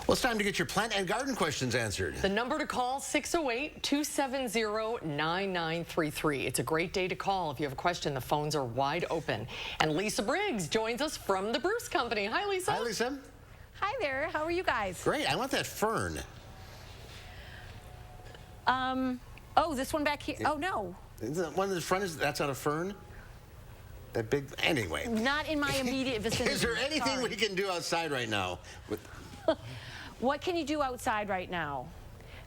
Well, it's time to get your plant and garden questions answered. The number to call, 608-270-9933. It's a great day to call. If you have a question, the phones are wide open. And Lisa Briggs joins us from the Bruce Company. Hi, Lisa. Hi, Lisa. Hi there. How are you guys? Great. I want that fern. Oh, this one back here. Oh, no. Isn't that one in the front? That's not a fern? That big. Anyway. Not in my immediate vicinity. Is there anything we can do outside right now? What can you do outside right now?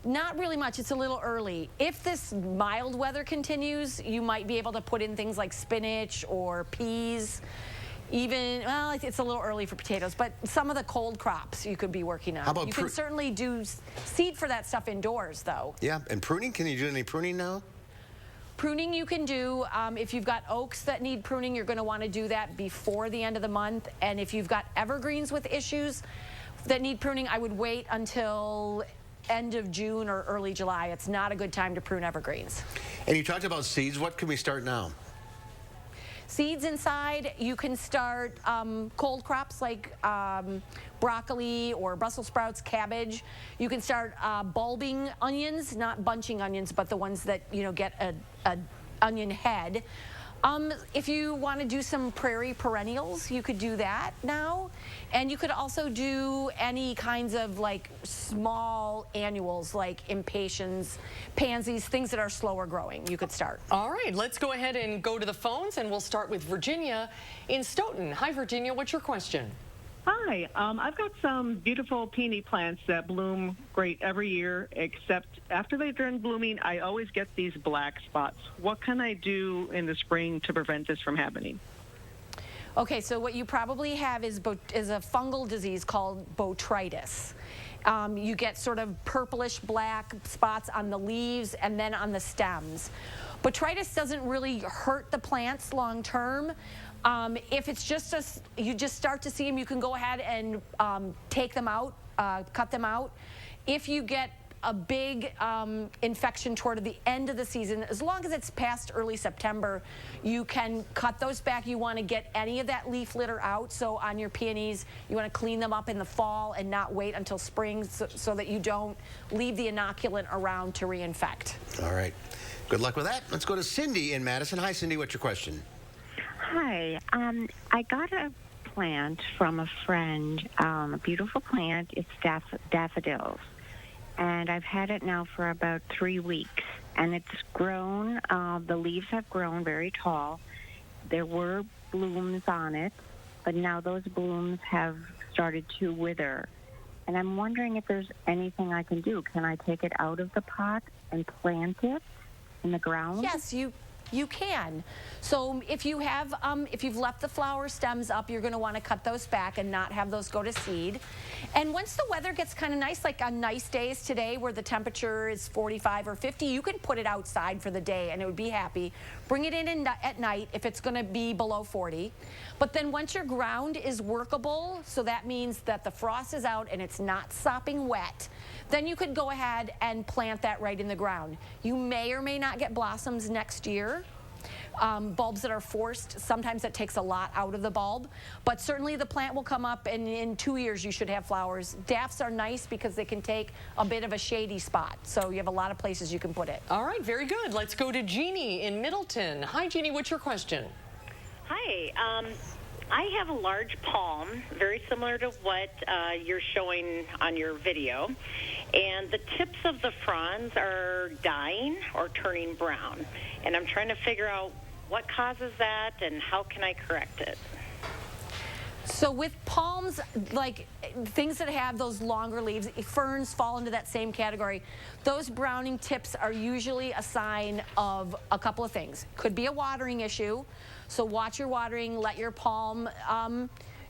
Not really much. It's a little early. If this mild weather continues, you might be able to put in things like spinach or peas. Even, well, it's a little early for potatoes, but some of the cold crops you could be working on. How about you can certainly do seed for that stuff indoors, though. Yeah, and pruning? Can you do any pruning now? Pruning you can do. If you've got oaks that need pruning, you're going to want to do that before the end of the month. And if you've got evergreens with issues that need pruning, I would wait until end of June or early July. It's not a good time to prune evergreens. And you talked about seeds. What can we start now? Seeds inside, you can start cold crops like broccoli or Brussels sprouts, cabbage. You can start bulbing onions, not bunching onions, but the ones that, you know, get a onion head. If you want to do some prairie perennials, you could do that now. And you could also do any kinds of like small annuals like impatiens, pansies, things that are slower growing. You could start. All right, let's go ahead and go to the phones, and we'll start with Virginia in Stoughton. Hi, Virginia. What's your question? Hi, I've got some beautiful peony plants that bloom great every year, except after they're done blooming, I always get these black spots. What can I do in the spring to prevent this from happening? Okay, so what you probably have is a fungal disease called botrytis. You get sort of purplish black spots on the leaves and then on the stems. Botrytis doesn't really hurt the plants long term. If it's just you just start to see them, you can go ahead and take them out, cut them out. If you get a big infection toward the end of the season, as long as it's past early September, you can cut those back. You want to get any of that leaf litter out. So on your peonies, you want to clean them up in the fall and not wait until spring so that you don't leave the inoculant around to reinfect. All right. Good luck with that. Let's go to Cindy in Madison. Hi, Cindy. What's your question? Hi. I got a plant from a friend, a beautiful plant. It's daffodils. And I've had it now for about 3 weeks. And it's grown. The leaves have grown very tall. There were blooms on it, but now those blooms have started to wither. And I'm wondering if there's anything I can do. Can I take it out of the pot and plant it in the ground? Yes, you can. So if you have, if you've left the flower stems up, you're going to want to cut those back and not have those go to seed. And once the weather gets kind of nice, like on nice days today where the temperature is 45 or 50, you can put it outside for the day and it would be happy. Bring it in at night if it's going to be below 40. But then once your ground is workable, so that means that the frost is out and it's not sopping wet, then you could go ahead and plant that right in the ground. You may or may not get blossoms next year. Bulbs that are forced, sometimes that takes a lot out of the bulb, but certainly the plant will come up, and in 2 years you should have flowers. Daffs are nice because they can take a bit of a shady spot, so you have a lot of places you can put it. All right, very good. Let's go to Jeannie in Middleton. Hi, Jeannie. What's your question? Hi. I have a large palm, very similar to what you're showing on your video, and the tips of the fronds are dying or turning brown, and I'm trying to figure out what causes that and how can I correct it. So with palms, like things that have those longer leaves, ferns fall into that same category. Those browning tips are usually a sign of a couple of things. Could be a watering issue, so watch your watering, let your palm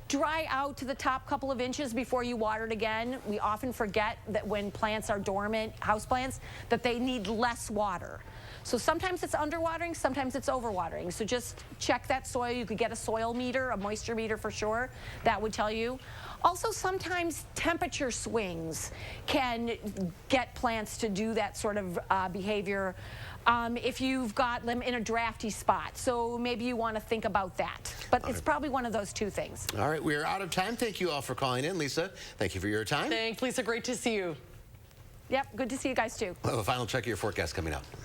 dry out to the top couple of inches before you water it again. We often forget that when plants are dormant, houseplants, that they need less water. So sometimes it's underwatering, sometimes it's overwatering. So just check that soil. You could get a soil meter, a moisture meter for sure. That would tell you. Also, sometimes temperature swings can get plants to do that sort of behavior if you've got them in a drafty spot. So maybe you want to think about that. But it's probably one of those two things. All right, we are out of time. Thank you all for calling in. Lisa, thank you for your time. Thanks, Lisa. Great to see you. Yep, good to see you guys too. We'll have a final check of your forecast coming up.